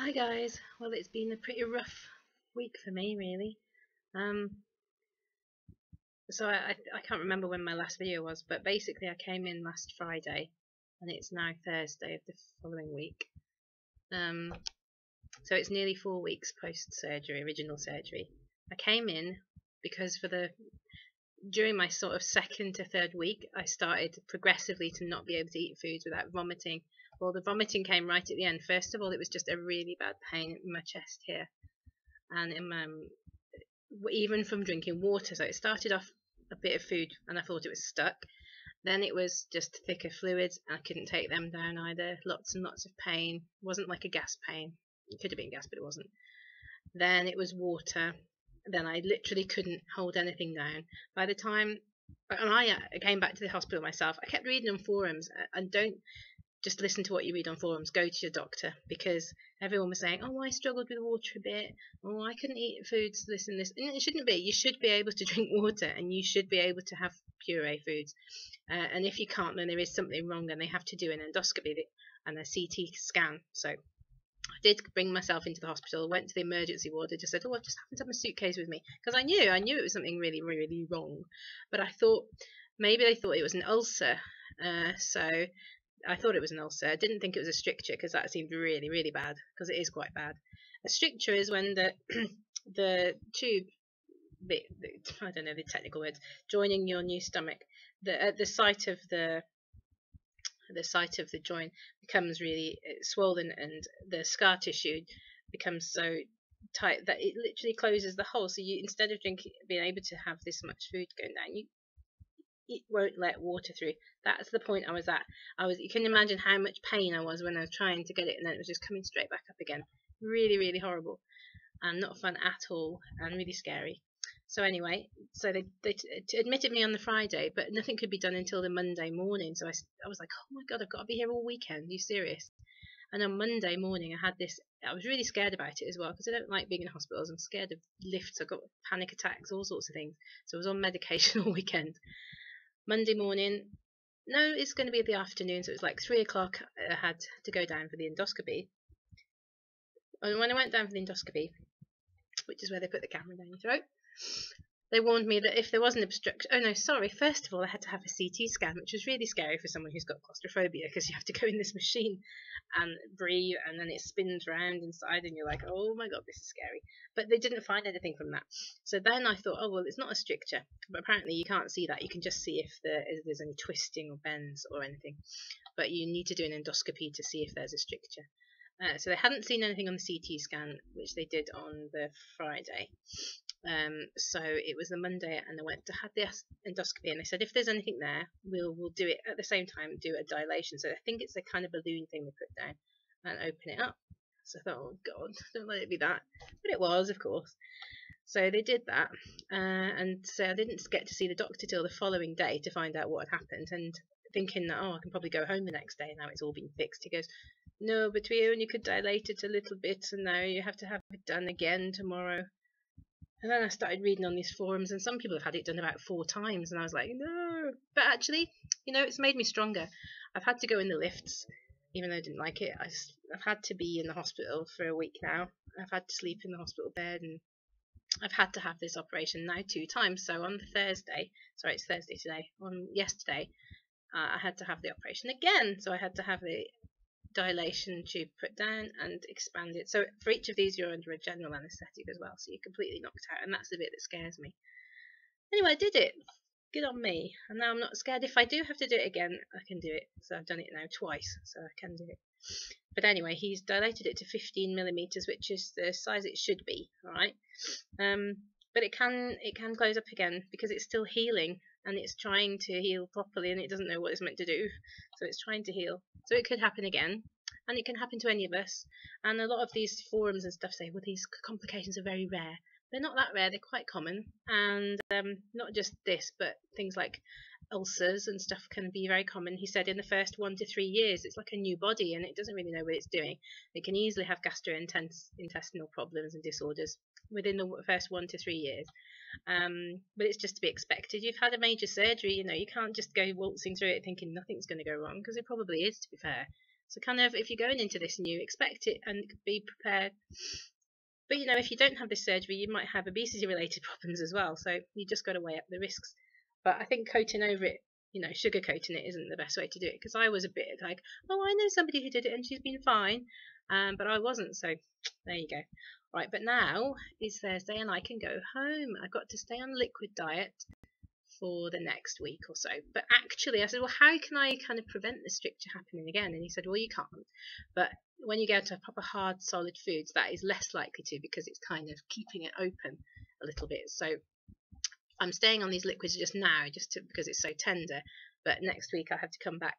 Hi guys. Well, it's been a pretty rough week for me, really. Um, so I can't remember when my last video was, but basically I came in last Friday, and it's now Thursday of the following week. So it's nearly 4 weeks post surgery, original surgery. I came in because during my sort of second to third week, I started progressively to not be able to eat foods without vomiting. Well, the vomiting came right at the end. First of all, it was just a really bad pain in my chest here, and even from drinking water. So it started off a bit of food, and I thought it was stuck. Then it was just thicker fluids. I couldn't take them down either. Lots and lots of pain. It wasn't like a gas pain. It could have been gas, but it wasn't. Then it was water. Then I literally couldn't hold anything down. By the time I came back to the hospital myself, I kept reading on forums, and don't just listen to what you read on forums. Go to your doctor, because everyone was saying, "Oh, I struggled with water a bit. Oh, I couldn't eat foods, this and this." And it shouldn't be. You should be able to drink water, and you should be able to have puree foods. And if you can't, then there is something wrong, and they have to do an endoscopy and a CT scan. So I did bring myself into the hospital, went to the emergency ward. I just said, "Oh, I just happen to have my suitcase with me," because I knew it was something really, really wrong. But I thought maybe they thought it was an ulcer. So I thought it was an ulcer. I didn't think it was a stricture, because that seemed really, really bad, because it is quite bad. A stricture is when the the tube bit, I don't know the technical words, joining your new stomach, at the site of the joint becomes really swollen, and the scar tissue becomes so tight that it literally closes the hole. So you, instead of being able to have this much food going down, it won't let water through. That's the point I was at. You can imagine how much pain I was when I was trying to get it, and then it was just coming straight back up again. Really, really horrible, and not fun at all, and really scary. So anyway, so they admitted me on the Friday, but nothing could be done until the Monday morning. So I was like, "Oh my god, I've got to be here all weekend. Are you serious?" And on Monday morning, I was really scared about it as well, because I don't like being in hospitals. I'm scared of lifts. I've got panic attacks, all sorts of things. So I was on medication all weekend. Monday morning, no, it's going to be the afternoon, so it was like 3 o'clock. I had to go down for the endoscopy. And when I went down for the endoscopy, which is where they put the camera down your throat, they warned me that if there was an obstruction, oh no, sorry, first of all, I had to have a CT scan, which was really scary for someone who's got claustrophobia, because you have to go in this machine and breathe, and then it spins around inside, and you're like, "Oh my god, this is scary." But they didn't find anything from that. So then I thought, "Oh well, it's not a stricture," but apparently you can't see that. You can just see if there's any twisting or bends or anything, but you need to do an endoscopy to see if there's a stricture. So they hadn't seen anything on the CT scan, which they did on the Friday. So it was the Monday, and I went to have the endoscopy, and they said if there's anything there, we'll do it at the same time, do a dilation. So I think it's a kind of balloon thing they put down and open it up. So I thought, "Oh god, don't let it be that," but it was, of course. So they did that, and so I didn't get to see the doctor till the following day to find out what had happened, and thinking that, "Oh, I can probably go home the next day now it's all been fixed." He goes, "No, but we only could dilate it a little bit, and now you have to have it done again tomorrow." And then I started reading on these forums, and some people have had it done about 4 times, and I was like, "No." But actually, it's made me stronger. I've had to go in the lifts, even though I didn't like it. I've had to be in the hospital for a week now. I've had to sleep in the hospital bed, and I've had to have this operation now 2 times. So on Thursday, sorry, it's Thursday today, on yesterday, I had to have the operation again. So I had to have the dilation tube put down and expanded. So for each of these, you're under a general anaesthetic as well, so you're completely knocked out, and that's the bit that scares me. Anyway, I did it. Good on me. And now I'm not scared. If I do have to do it again, I can do it. So I've done it now twice, so I can do it. But anyway, he's dilated it to 15 millimeters, which is the size it should be. All right. But it can close up again, because it's still healing, and it's trying to heal properly, and it doesn't know what it's meant to do, so it's trying to heal. So it could happen again, and it can happen to any of us. And a lot of these forums and stuff say, "Well, these complications are very rare." They're not that rare. They're quite common, and not just this, but things like ulcers and stuff can be very common. He said in the first 1 to 3 years, it's like a new body, and it doesn't really know what it's doing. It can easily have gastrointestinal problems and disorders within the first 1 to 3 years. But it's just to be expected. You've had a major surgery, you can't just go waltzing through it thinking nothing's going to go wrong, because it probably is, to be fair. So kind of, if you're going into this new, expect it and be prepared. But you know, if you don't have this surgery, you might have obesity related problems as well. So you just got to weigh up the risks. But I think coating over it, you know, sugar coating it isn't the best way to do it, because I was a bit like, oh, I know somebody who did it and she's been fine, but I wasn't. So there you go. Right, but now is Thursday and I can go home. I've got to stay on liquid diet for the next week or so. But actually, I said, well, how can I kind of prevent this stricture happening again? And he said, well, you can't. But when you go to proper hard, solid foods, that is less likely to, because it's kind of keeping it open a little bit. So I'm staying on these liquids just now, because it's so tender. But next week I have to come back.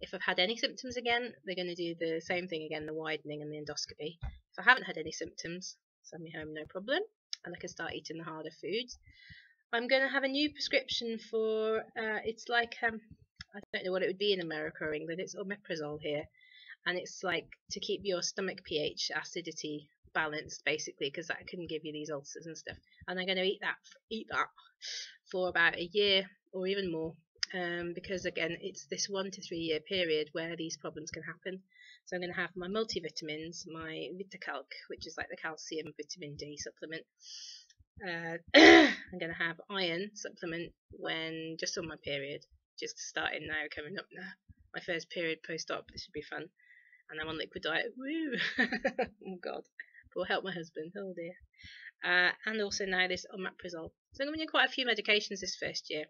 If I've had any symptoms again, they're going to do the same thing again, the widening and the endoscopy. If I haven't had any symptoms, send me home, no problem, and I can start eating the harder foods. I'm going to have a new prescription for, it's like, I don't know what it would be in America or England, it's omeprazole here. And it's like to keep your stomach pH, acidity balanced, basically, because that can give you these ulcers and stuff. And I'm going to eat that for about a year or even more, because again, it's this 1 to 3 year period where these problems can happen. So I'm going to have my multivitamins, my Vitacalc, which is like the calcium vitamin D supplement. I'm going to have iron supplement when just on my period, just starting now, coming up now. My first period post-op, this should be fun. And I'm on liquid diet. Woo! Oh God, it will help my husband. Oh dear. And also now this omeprazole. So I'm going to do quite a few medications this first year.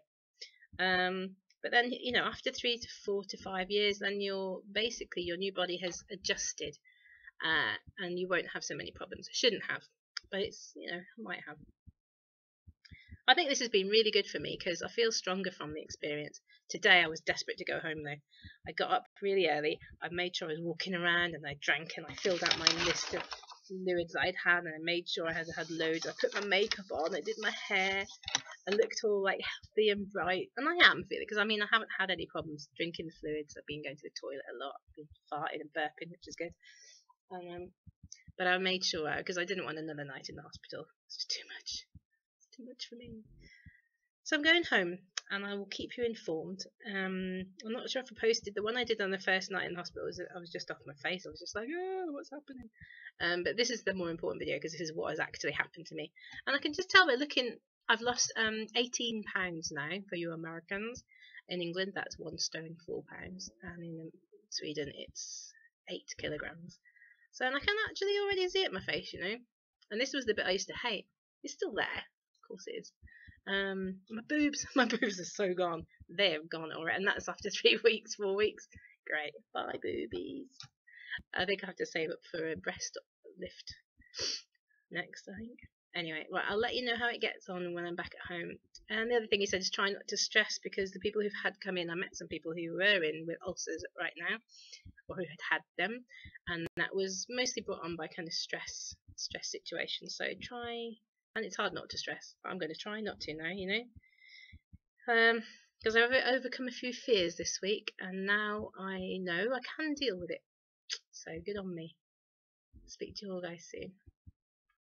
But then, you know, after 3 to 4 to 5 years, then your new body has adjusted, and you won't have so many problems. It shouldn't have, but it's, you know, might have. I think this has been really good for me because I feel stronger from the experience. Today I was desperate to go home though. I got up really early. I made sure I was walking around and I drank and I filled out my list of fluids that I'd had, and I made sure I had loads. I put my makeup on, I did my hair, I looked all like healthy and bright, and I am feeling, because I mean I haven't had any problems drinking the fluids. I've been going to the toilet a lot, I've been farting and burping, which is good. But I made sure, because I didn't want another night in the hospital. It's just too much. It's too much for me. So I'm going home and I will keep you informed. I'm not sure if I posted the one I did on the first night in the hospital. I was just off my face. I was just like, oh, what's happening? But this is the more important video because this is what has actually happened to me. And I can just tell by looking, I've lost 18 pounds now for you Americans. In England, that's 1 stone 4 pounds. And in Sweden, it's 8 kilograms. So, and I can actually already see it in my face, you know. And this was the bit I used to hate. It's still there. Of course it is. My boobs are so gone. They have gone already, and that's after 3 weeks, 4 weeks. Great, bye boobies. I think I have to save up for a breast lift next, I think. Anyway, right, I'll let you know how it gets on when I'm back at home. And the other thing he said is try not to stress, because the people who've had come in, I met some people who were in with ulcers right now, or who had them, and that was mostly brought on by kind of stress situations. So try. And it's hard not to stress, but I'm going to try not to now, you know. Because I've overcome a few fears this week, and now I know I can deal with it. So good on me. Speak to you all guys soon.